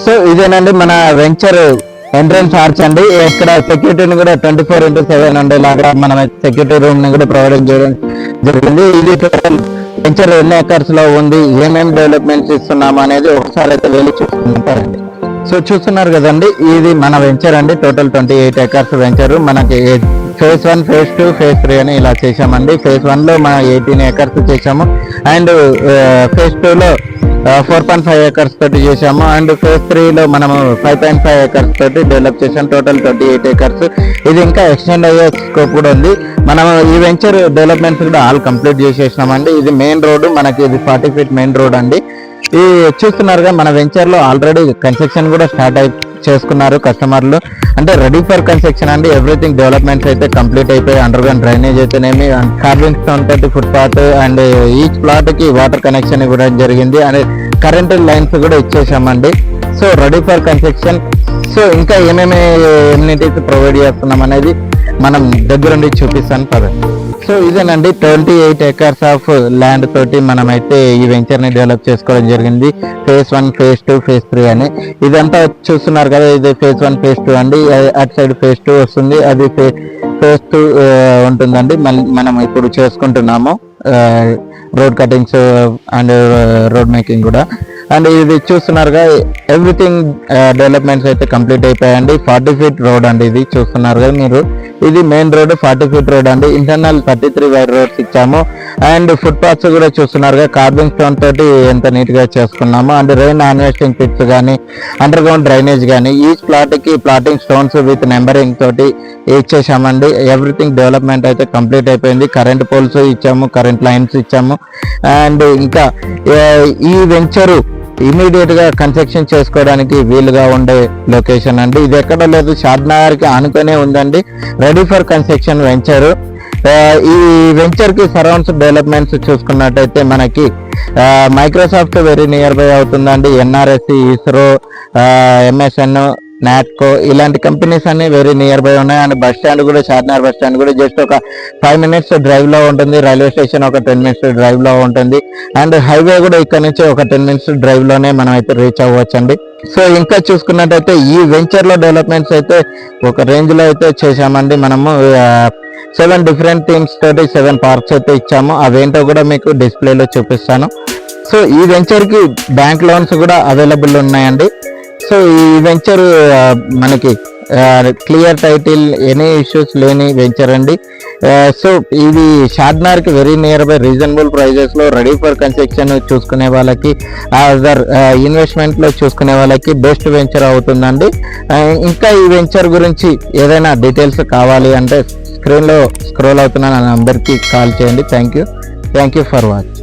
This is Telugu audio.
సో ఇదేనండి మన వెంచర్ ఎంట్రన్స్ ఆర్చ్ అండి. ఇక్కడ సెక్యూరిటీని కూడా 24/7 ఉండేలాగా మనం సెక్యూరిటీ రూమ్ ని కూడా ప్రొవైడ్ చేయడం జరిగింది. ఇది టోటల్ వెంచర్ ఎన్ని ఎకర్స్ లో ఉంది, ఏమేమి డెవలప్మెంట్స్ ఇస్తున్నాము అనేది ఒకసారి అయితే వెళ్ళి చూసుకుంటారండి. సో చూస్తున్నారు కదండి, ఇది మన వెంచర్ అండి. Total 28 acres venture. మనకి phase 1, phase 2, phase 3 అని ఇలా చేసామండి. phase 1 లో మనం 18 ఎకర్స్ చేసాము అండ్ phase 2 లో 4.5 ఎకర్స్ తోటి చేసాము అండ్ phase 3 లో మనము 5.5 ఎకర్స్ తోటి డెవలప్ చేసాము. Total 28 acres. ఇది ఇంకా ఎక్స్టెండ్ అయ్యే స్కోప్ కూడా ఉంది. మనం ఈ వెంచర్ డెవలప్మెంట్స్ కూడా ఆల్ కంప్లీట్ చేసేసినామండి. ఇది మెయిన్ రోడ్, మనకి ఇది 40 ఫీట్ మెయిన్ రోడ్ అండి. ఈ చూస్తున్నారుగా మన వెంచర్ లో ఆల్రెడీ కన్స్ట్రక్షన్ కూడా స్టార్ట్ చేసుకున్నారు కస్టమర్లు. అంటే రెడీ ఫర్ కన్స్ట్రక్షన్ అండి. ఎవ్రీథింగ్ డెవలప్మెంట్స్ అయితే కంప్లీట్ అయిపోయి అండర్ గ్రౌండ్ డ్రైనేజ్ అయితేనేమి, కార్బన్ స్టోన్ తోటి footpath and each plot కి వాటర్ కనెక్షన్ ఇవ్వడం జరిగింది అండ్ కరెంట్ లైన్స్ కూడా ఇచ్చేసామండి. So ready for construction. So ఇంకా ఏమేమి ఎమ్యూనిటీస్ ప్రొవైడ్ చేస్తున్నాం అనేది మనం దగ్గరుండి చూపిస్తాను పదండి. సో ఇదేనండి 28 ఎకర్స్ ఆఫ్ ల్యాండ్ తోటి మనమైతే ఈ వెంచర్ ని డెవలప్ చేసుకోవడం జరిగింది. phase 1, phase 2, phase 3 అని. ఇదంతా చూస్తున్నారు కదా, ఇది phase 1, phase 2 అండి. అటు సైడ్ phase 2 వస్తుంది, అది phase 2 ఉంటుందండి. మనం ఇప్పుడు చేసుకుంటున్నాము road cuttings and road making కూడా. అండ్ ఇది చూస్తున్నారుగా, ఎవ్రీథింగ్ డెవలప్మెంట్స్ అయితే కంప్లీట్ అయిపోయాయండి. 40 ఫీట్ రోడ్ అండి ఇది చూస్తున్నారు కదా మీరు. ఇది మెయిన్ రోడ్ 40 ఫీట్ రోడ్ అండి. ఇంటర్నల్ 33 వైర్ రోడ్స్ ఇచ్చాము అండ్ ఫుట్ పాత్స్ కూడా చూస్తున్నారుగా, కార్బన్ స్టోన్ తోటి ఎంత నీట్ గా చేసుకున్నాము. అండ్ రెయిన్ హార్వెస్టింగ్ పిట్స్ కానీ, అండర్ గ్రౌండ్ డ్రైనేజ్ కానీ, ఈచ్ ప్లాట్ కి ప్లాటింగ్ స్టోన్స్ విత్ నెంబరింగ్ తోటి ఇచ్చేసామండి. ఎవ్రీథింగ్ డెవలప్మెంట్ అయితే కంప్లీట్ అయిపోయింది. కరెంట్ పోల్స్ ఇచ్చాము, కరెంట్ లైన్స్ ఇచ్చాము అండ్ ఇంకా ఈ వెంచరు ఇమీడియట్ గా కన్స్ట్రక్షన్ చేసుకోవడానికి వీలుగా ఉండే లొకేషన్ అండి. ఇది ఎక్కడ లేదు, షాద్నగర్ కి ఆనుకునే ఉందండి. Ready for construction venture. ఈ వెంచర్ కి సరౌండ్స్ డెవలప్మెంట్స్ చూసుకున్నట్టయితే మనకి మైక్రోసాఫ్ట్ వెరీ నియర్ బై అవుతుందండి. ఎన్ఆర్ఎస్సి, ఇస్రో, ఎంఎస్ఎన్, నాట్కో ఇలాంటి కంపెనీస్ అన్ని వెరీ నియర్ బై ఉన్నాయి. అండ్ బస్ స్టాండ్ కూడా, షాద్నగర్ బస్ స్టాండ్ కూడా జస్ట్ ఒక 5 minutes డ్రైవ్ లో ఉంటుంది. రైల్వే స్టేషన్ ఒక 10 minutes డ్రైవ్ లో ఉంటుంది. అండ్ హైవే కూడా ఇక్కడ నుంచి ఒక 10 minutes డ్రైవ్ లోనే మనం అయితే రీచ్ అవ్వచ్చండి. సో ఇంకా చూసుకున్నట్టయితే ఈ వెంచర్ లో డెవలప్మెంట్స్ అయితే ఒక రేంజ్ లో అయితే చేశామండి. మనము 7 డిఫరెంట్ థీమ్స్ తోటి 7 పార్క్స్ అయితే ఇచ్చాము. అవేంటో కూడా మీకు డిస్ప్లేలో చూపిస్తాను. సో ఈ వెంచర్ కి బ్యాంక్ లోన్స్ కూడా అవైలబుల్ ఉన్నాయండి. సో ఈ వెంచర్ మనకి క్లియర్ టైటిల్, ఎనీ ఇష్యూస్ లేని వెంచర్ అండి. సో ఇది షాద్నగర్ కి very near by, reasonable prices లో రెడీ ఫర్ కన్స్ట్రక్షన్ చూసుకునే వాళ్ళకి, అదర్ ఇన్వెస్ట్మెంట్ లో చూసుకునే వాళ్ళకి బెస్ట్ వెంచర్ అవుతుందండి. ఇంకా ఈ వెంచర్ గురించి ఏదైనా డీటెయిల్స్ కావాలి అంటే స్క్రీన్ లో స్క్రోల్ అవుతున్న నా నంబర్కి కాల్ చేయండి. Thank you for watching.